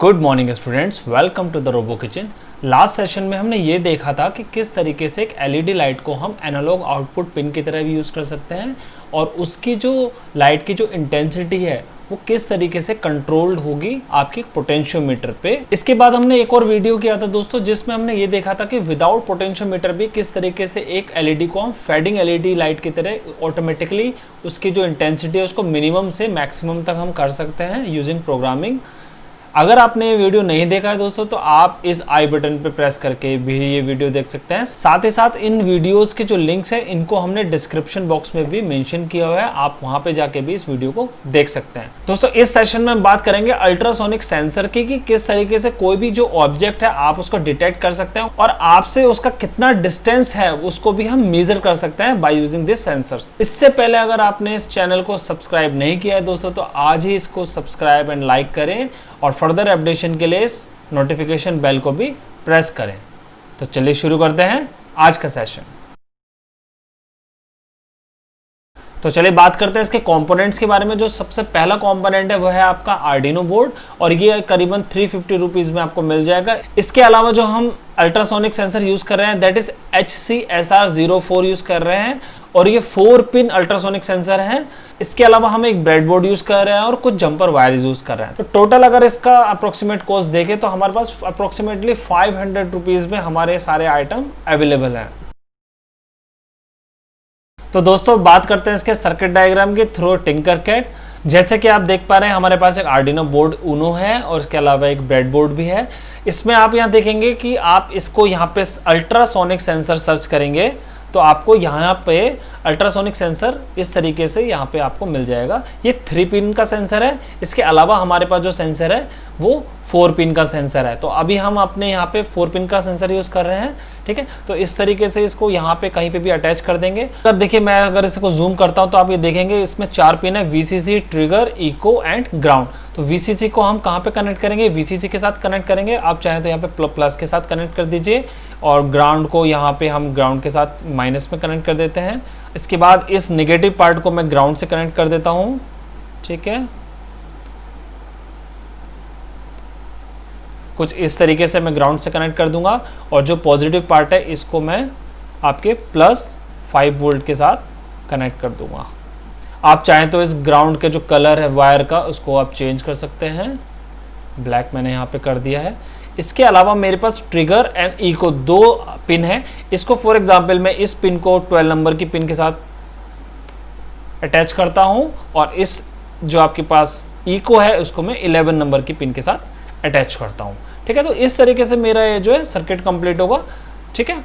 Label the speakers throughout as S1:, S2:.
S1: Good morning students, welcome to the robo kitchen. Last session में हमने ये देखा था कि किस तरीके से एक एलईडी लाइट को हम एनालॉग आउटपुट पिन की तरह भी यूज़ कर सकते हैं और उसकी जो लाइट की जो इंटेंसिटी है वो किस तरीके से कंट्रोल्ड होगी आपकी पोटेंशियोमीटर पे। इसके बाद हमने एक और वीडियो किया था दोस्तों, जिसमें हमने ये देखा था कि विदाउट पोटेंशियोमीटर भी किस तरीके से एक एलईडी को हम फेडिंग एलईडी लाइट की तरह ऑटोमेटिकली उसकी जो इंटेंसिटी है उसको मिनिमम से मैक्सिमम तक हम कर सकते हैं यूजिंग प्रोग्रामिंग। अगर आपने ये वीडियो नहीं देखा है दोस्तों तो आप इस आई बटन पे प्रेस करके भी ये वीडियो देख सकते हैं। साथ ही साथ इन वीडियोस के जो लिंक्स हैं इनको हमने डिस्क्रिप्शन बॉक्स में भी मेंशन किया हुआ है, आप वहां पे जाके भी इस वीडियो को देख सकते हैं। दोस्तों इस सेशन में हम बात करेंगे अल्ट्रासोनिक सेंसर की कि किस तरीके से कोई भी जो ऑब्जेक्ट है आप उसको डिटेक्ट कर सकते हैं और आपसे उसका कितना डिस्टेंस है उसको भी हम मेजर कर सकते हैं बाय यूजिंग दिस सेंसर्स। इससे पहले अगर आपने इस चैनल को सब्सक्राइब नहीं किया है दोस्तों तो आज ही इसको सब्सक्राइब एंड लाइक करें और फर्दर अपडेशन के लिए इस नोटिफिकेशन बेल को भी प्रेस करें। तो चलिए शुरू करते हैं आज का सेशन। तो चलिए बात करते हैं इसके कंपोनेंट्स के बारे में। जो सबसे पहला कंपोनेंट है वो है आपका आर्डिनो बोर्ड और ये करीबन 350 रुपीज में आपको मिल जाएगा। इसके अलावा जो हम अल्ट्रासोनिक सेंसर यूज कर रहे हैं दैट इज HCSR04 यूज कर रहे हैं और ये 4 पिन अल्ट्रासोनिक सेंसर है। इसके अलावा हम एक ब्रेडबोर्ड यूज कर रहे हैं और कुछ जंपर वायर यूज कर रहे हैं। तो टोटल अगर इसका अप्रोक्सीमेट कॉस्ट देखें तो हमारे पास अप्रोक्सीमेटली 500 रुपीज में हमारे सारे आइटम अवेलेबल हैं। तो दोस्तों बात करते हैं इसके सर्किट डायग्राम के थ्रू टिंकरकैड। जैसे कि आप देख पा रहे हैं हमारे पास एक आर्डिनो बोर्ड ऊनो है और इसके अलावा एक ब्रेडबोर्ड भी है। इसमें आप यहाँ देखेंगे कि आप इसको यहाँ पे अल्ट्रासोनिक सेंसर सर्च करेंगे तो आपको यहाँ पे अल्ट्रासोनिक सेंसर इस तरीके से यहाँ पे आपको मिल जाएगा। ये 3 पिन का सेंसर है। इसके अलावा हमारे पास जो सेंसर है वो 4 पिन का सेंसर है। तो अभी हम अपने यहाँ पे 4 पिन का सेंसर यूज कर रहे हैं, ठीक है। तो इस तरीके से इसको यहाँ पे कहीं पे भी अटैच कर देंगे। अगर देखिए मैं अगर इसको जूम करता हूँ तो आप ये देखेंगे इसमें 4 पिन है, VCC, trigger, echo and ground. तो VCC को हम कहाँ पे कनेक्ट करेंगे? VCC के साथ कनेक्ट करेंगे। आप चाहें तो यहाँ पे प्लस के साथ कनेक्ट कर दीजिए और ग्राउंड को यहाँ पे हम ग्राउंड के साथ माइनस में कनेक्ट कर देते हैं। इसके बाद इस नेगेटिव पार्ट को मैं ग्राउंड से कनेक्ट कर देता हूँ, ठीक है। कुछ इस तरीके से मैं ग्राउंड से कनेक्ट कर दूंगा और जो पॉजिटिव पार्ट है इसको मैं आपके +5 वोल्ट के साथ कनेक्ट कर दूंगा। आप चाहें तो इस ग्राउंड के जो कलर है वायर का उसको आप चेंज कर सकते हैं। ब्लैक मैंने यहाँ पे कर दिया है। इसके अलावा मेरे पास ट्रिगर एंड इको 2 पिन है। इसको फॉर एग्जांपल मैं इस पिन को 12 नंबर की पिन के साथ अटैच करता हूं और इस जो आपके पास इको है उसको मैं 11 नंबर की पिन के साथ अटैच करता हूं, ठीक है। तो इस तरीके से मेरा ये जो है सर्किट कंप्लीट होगा, ठीक है।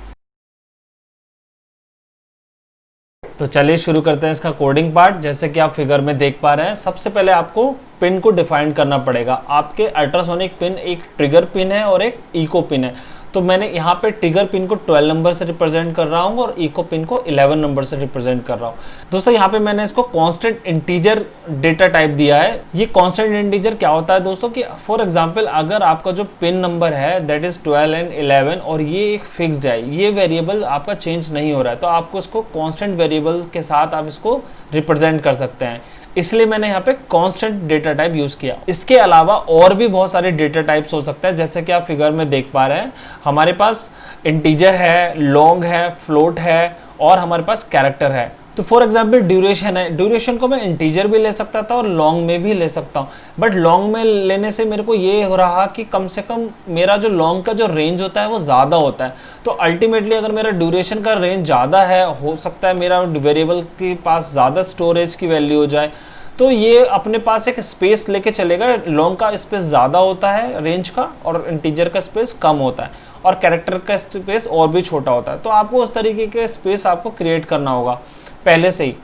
S1: तो चलिए शुरू करते हैं इसका कोडिंग पार्ट। जैसे कि आप फिगर में देख पा रहे हैं सबसे पहले आपको पिन को डिफाइन करना पड़ेगा। आपके अल्ट्रासोनिक पिन एक ट्रिगर पिन है और एक इको पिन है। तो मैंने यहाँ पे ट्रिगर पिन को 12 नंबर से रिप्रेजेंट कर रहा हूँ और इको पिन को 11 नंबर से रिप्रेजेंट कर रहा हूँ। दोस्तों यहाँ पे मैंने इसको कांस्टेंट इंटीजर डेटा टाइप दिया है। ये कांस्टेंट इंटीजर क्या होता है दोस्तों कि फॉर एग्जांपल अगर आपका जो पिन नंबर है दैट इज 12 एंड 11 और ये एक फिक्स्ड है, ये वेरिएबल आपका चेंज नहीं हो रहा है, तो आपको इसको कांस्टेंट वेरिएबल के साथ आप इसको रिप्रेजेंट कर सकते हैं। इसलिए मैंने यहाँ पे कांस्टेंट डेटा टाइप यूज किया। इसके अलावा और भी बहुत सारे डेटा टाइप्स हो सकते हैं। जैसे कि आप फिगर में देख पा रहे हैं हमारे पास इंटीजर है, लॉन्ग है, फ्लोट है और हमारे पास कैरेक्टर है। तो फॉर एग्जांपल ड्यूरेशन है, ड्यूरेशन को मैं इंटीजर भी ले सकता था और लॉन्ग में भी ले सकता हूँ, बट लॉन्ग में लेने से मेरे को ये हो रहा कि कम से कम मेरा जो लॉन्ग का जो रेंज होता है वो ज़्यादा होता है। तो अल्टीमेटली अगर मेरा ड्यूरेशन का रेंज ज़्यादा है, हो सकता है मेरा वेरिएबल के पास ज़्यादा स्टोरेज की वैल्यू हो जाए, तो ये अपने पास एक स्पेस लेके चलेगा। लॉन्ग का स्पेस ज़्यादा होता है रेंज का और इंटीजर का स्पेस कम होता है और कैरेक्टर का स्पेस और भी छोटा होता है। तो आपको उस तरीके के स्पेस आपको क्रिएट करना होगा पहले से ही।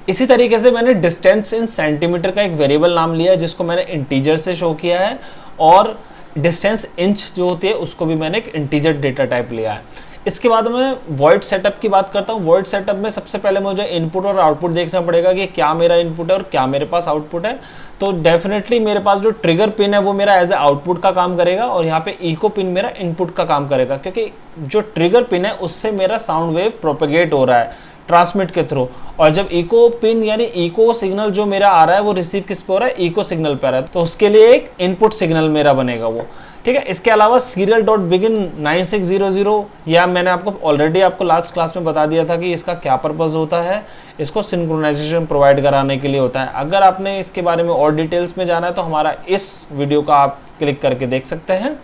S1: इसी तरीके से मैंने डिस्टेंस इन सेंटीमीटर का एक वेरिएबल नाम लिया है जिसको मैंने इंटीजर से शो किया है और डिस्टेंस इंच जो होती है उसको भी मैंने एक इंटीजर डेटा टाइप लिया है। इसके बाद मैं वॉइड सेटअप की बात करता हूँ। वॉइड सेटअप में सबसे पहले मुझे इनपुट और आउटपुट देखना पड़ेगा कि क्या मेरा इनपुट है और क्या मेरे पास आउटपुट है। तो डेफिनेटली मेरे पास जो ट्रिगर पिन है वो मेरा एज ए आउटपुट का काम करेगा और यहाँ पे इको पिन मेरा इनपुट का काम करेगा, क्योंकि जो ट्रिगर पिन है उससे मेरा साउंड वेव प्रोपेगेट हो रहा है, ट्रांसमिट के थ्रू, और जब इको पिन यानी इको सिग्नल जो मेरा आ रहा है वो रिसीव किस पे हो रहा है, इको सिग्नल पे आ रहा है, तो उसके लिए एक इनपुट सिग्नल मेरा बनेगा वो, ठीक है। इसके अलावा सीरियल डॉट बिगिन 9600, या मैंने आपको ऑलरेडी आपको लास्ट क्लास में बता दिया था कि इसका क्या पर्पस होता है, इसको सिंक्रोनाइजेशन प्रोवाइड कराने के लिए होता है। अगर आपने इसके बारे में और डिटेल्स में जाना है तो हमारा इस वीडियो का आप क्लिक करके देख सकते हैं।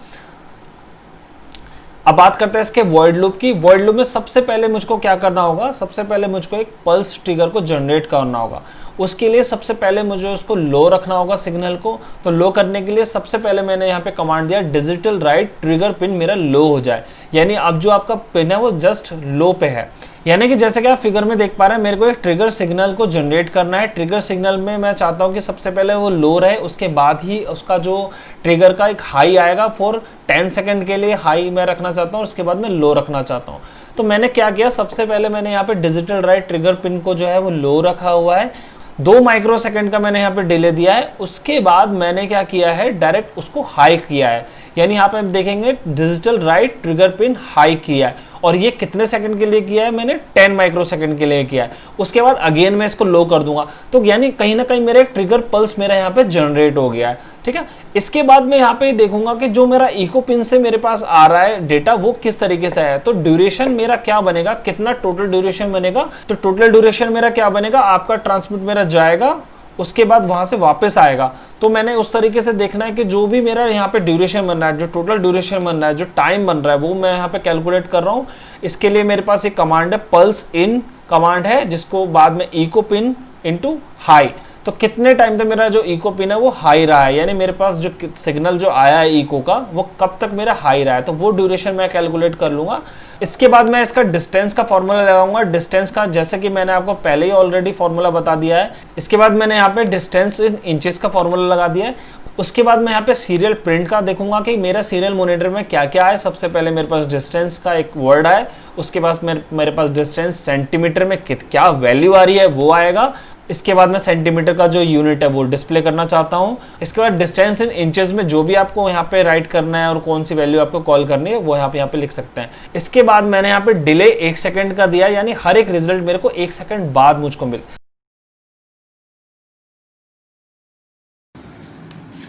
S1: अब बात करते हैं इसके वॉइड लूप की। वॉइड लूप में सबसे पहले मुझको क्या करना होगा, सबसे पहले मुझको एक पल्स ट्रिगर को जनरेट करना होगा। उसके लिए सबसे पहले मुझे उसको लो रखना होगा सिग्नल को। तो लो करने के लिए सबसे पहले मैंने यहाँ पे कमांड दिया डिजिटल राइट ट्रिगर पिन मेरा लो हो जाए, यानी अब जो आपका पिन है वो जस्ट लो पे है। यानी कि जैसे कि आप फिगर में देख पा रहे हैं, मेरे को एक ट्रिगर सिग्नल को जनरेट करना है। ट्रिगर सिग्नल में मैं चाहता हूं कि सबसे पहले वो लो रहे, उसके बाद ही उसका जो ट्रिगर का एक हाई आएगा फॉर 10 सेकंड के लिए हाई मैं रखना चाहता हूं, उसके बाद मैं लो रखना चाहता हूं। तो मैंने क्या किया, सबसे पहले मैंने यहाँ पे डिजिटल राइट ट्रिगर पिन को जो है वो लो रखा हुआ है, 2 माइक्रोसेकंड का मैंने यहाँ पे डिले दिया है। उसके बाद मैंने क्या किया है, डायरेक्ट उसको हाई किया है, यानी यहाँ पे आप देखेंगे digital right trigger pin high किया है। और ये कितने सेकंड के लिए किया है, मैंने 10 माइक्रोसेकंड के लिए किया है। उसके बाद अगेन मैं इसको लो कर दूंगा, तो यानी कहीं ना कहीं मेरा एक ट्रिगर पल्स मेरा यहाँ पे जनरेट हो गया है, ठीक है। इसके बाद मैं यहाँ पे देखूंगा कि जो मेरा इको पिन से मेरे पास आ रहा है डेटा वो किस तरीके से है। तो ड्यूरेशन मेरा क्या बनेगा, कितना टोटल ड्यूरेशन बनेगा, तो टोटल ड्यूरेशन मेरा क्या बनेगा, आपका ट्रांसमिट मेरा जाएगा, उसके बाद वहां से वापस आएगा। तो मैंने उस तरीके से देखना है कि जो भी मेरा यहाँ पे ड्यूरेशन बन रहा है, जो टोटल ड्यूरेशन बन रहा है, जो टाइम बन रहा है, वो मैं यहाँ पे कैलकुलेट कर रहा हूँ। इसके लिए मेरे पास एक कमांड है, पल्स इन कमांड है, जिसको बाद में इको पिन इनटू हाई। तो कितने टाइम तक मेरा जो इको पिन है वो हाई रहा है, यानी मेरे पास जो सिग्नल जो आया है इको का वो कब तक मेरा हाई रहा है, तो वो ड्यूरेशन मैं कैलकुलेट कर लूंगा। इसके बाद मैं इसका डिस्टेंस का फॉर्मूला लगाऊंगा। डिस्टेंस का जैसे कि मैंने आपको पहले ही ऑलरेडी फॉर्मूला बता दिया है। इसके बाद मैंने यहाँ पे डिस्टेंस इन इंचेस का फॉर्मूला लगा दिया है। उसके बाद मैं यहाँ पे सीरियल प्रिंट का देखूंगा कि मेरा सीरियल मॉनिटर में क्या क्या है। सबसे पहले मेरे पास डिस्टेंस का एक वर्ड है, उसके बाद मेरे पास डिस्टेंस सेंटीमीटर में क्या वैल्यू आ रही है वो आएगा। इसके बाद मैं सेंटीमीटर का जो यूनिट है वो डिस्प्ले करना चाहता हूँ। इसके बाद डिस्टेंस इन इंचेस में जो भी आपको यहाँ पे राइट करना है और कौन सी वैल्यू आपको कॉल करनी है वो यहाँ पे लिख सकते हैं। इसके बाद मैंने यहाँ पे डिले 1 सेकंड का दिया, यानी हर एक रिजल्ट मेरे को 1 सेकंड बाद मुझको मिले।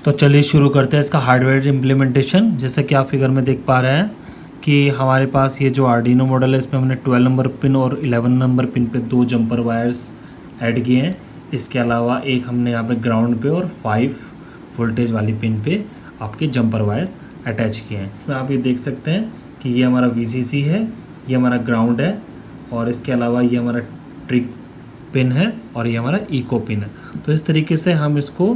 S2: तो चलिए शुरू करते हैं इसका हार्डवेयर इम्प्लीमेंटेशन। जैसे कि आप फिगर में देख पा रहे हैं कि हमारे पास ये जो आर्डिनो मॉडल है इसमें हमने 12 नंबर पिन और 11 नंबर पिन पे 2 जंपर वायर्स ऐड किए हैं। इसके अलावा एक हमने यहाँ पे ग्राउंड पे और 5 वोल्टेज वाली पिन पे आपके जंपर वायर अटैच किए हैं। तो आप ये देख सकते हैं कि ये हमारा VCC है, ये हमारा ग्राउंड है, और इसके अलावा ये हमारा ट्रिग पिन है और ये हमारा इको पिन है। तो इस तरीके से हम इसको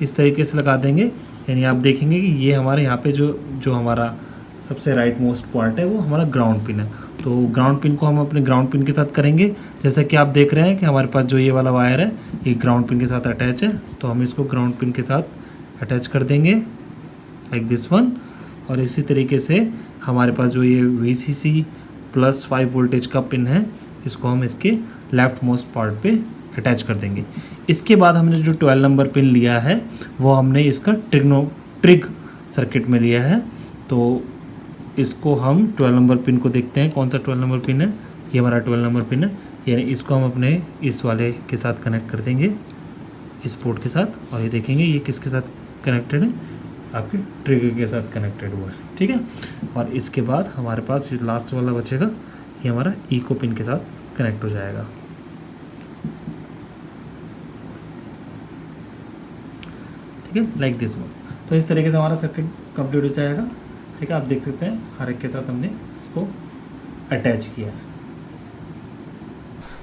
S2: इस तरीके से लगा देंगे, यानी आप देखेंगे कि ये हमारे यहाँ पे जो हमारा सबसे राइट मोस्ट पार्ट है वो हमारा ग्राउंड पिन है। तो ग्राउंड पिन को हम अपने ग्राउंड पिन के साथ करेंगे। जैसा कि आप देख रहे हैं कि हमारे पास जो ये वाला वायर है ये ग्राउंड पिन के साथ अटैच है, तो हम इसको ग्राउंड पिन के साथ अटैच कर देंगे लाइक दिस वन। और इसी तरीके से हमारे पास जो ये VCC प्लस 5 वोल्टेज का पिन है इसको हम इसके लेफ्ट मोस्ट पार्ट पे अटैच कर देंगे। इसके बाद हमने जो 12 नंबर पिन लिया है वो हमने इसका ट्रिग सर्किट में लिया है। तो इसको हम 12 नंबर पिन को देखते हैं, कौन सा 12 नंबर पिन है, ये हमारा 12 नंबर पिन है, यानी इसको हम अपने इस वाले के साथ कनेक्ट कर देंगे, इस पोर्ट के साथ। और ये देखेंगे ये किसके साथ कनेक्टेड है, आपके ट्रिगर के साथ कनेक्टेड हुआ है, ठीक है। और इसके बाद हमारे पास जो लास्ट वाला बचेगा ये हमारा इको पिन के साथ कनेक्ट हो जाएगा, ठीक है, लाइक दिस वन। तो इस तरीके से हमारा सर्किट कंप्लीट हो जाएगा, ठीक है। आप देख सकते हैं हर एक के साथ हमने इसको अटैच किया है।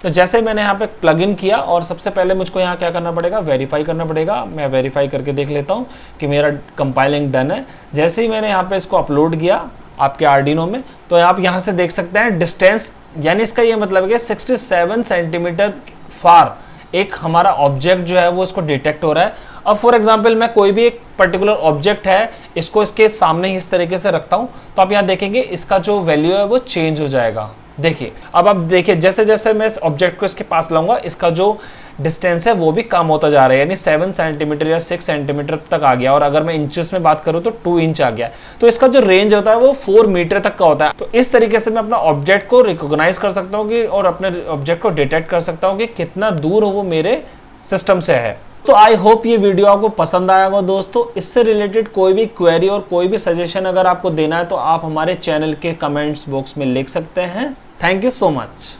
S1: तो जैसे मैंने यहाँ पे प्लग इन किया, और सबसे पहले मुझको यहाँ क्या करना पड़ेगा, वेरीफाई करना पड़ेगा। मैं वेरीफाई करके देख लेता हूँ कि मेरा कंपाइलिंग डन है। जैसे ही मैंने यहाँ पे इसको अपलोड किया आपके आर्डिनो में, तो आप यहाँ से देख सकते हैं डिस्टेंस, यानी इसका ये मतलब है कि 67 सेंटीमीटर फार एक हमारा ऑब्जेक्ट जो है वो इसको डिटेक्ट हो रहा है। अब फॉर एग्जांपल मैं कोई भी एक पर्टिकुलर ऑब्जेक्ट है इसको इसके सामने ही इस तरीके से रखता हूं, तो आप यहाँ देखेंगे इसका जो वैल्यू है वो चेंज हो जाएगा, देखिए अब आप देखिए जैसे जैसे मैं इस ऑब्जेक्ट को इसके पास लाऊंगा, इसका जो डिस्टेंस है वो भी कम होता जा रहा है, यानी 7 सेंटीमीटर या 6 सेंटीमीटर तक आ गया। और अगर मैं इंचेस में बात करूं तो 2 इंच आ गया। तो इसका जो रेंज होता है वो 4 मीटर तक का होता है। तो इस तरीके से मैं अपना ऑब्जेक्ट को रिकॉग्नाइज कर सकता हूँ कि और अपने ऑब्जेक्ट को डिटेक्ट कर सकता हूँ कि कितना दूर वो मेरे सिस्टम से है। तो आई होप ये वीडियो आपको पसंद आया होगा दोस्तों। इससे रिलेटेड कोई भी क्वेरी और कोई भी सजेशन अगर आपको देना है तो आप हमारे चैनल के कमेंट्स बॉक्स में लिख सकते हैं। Thank you so much.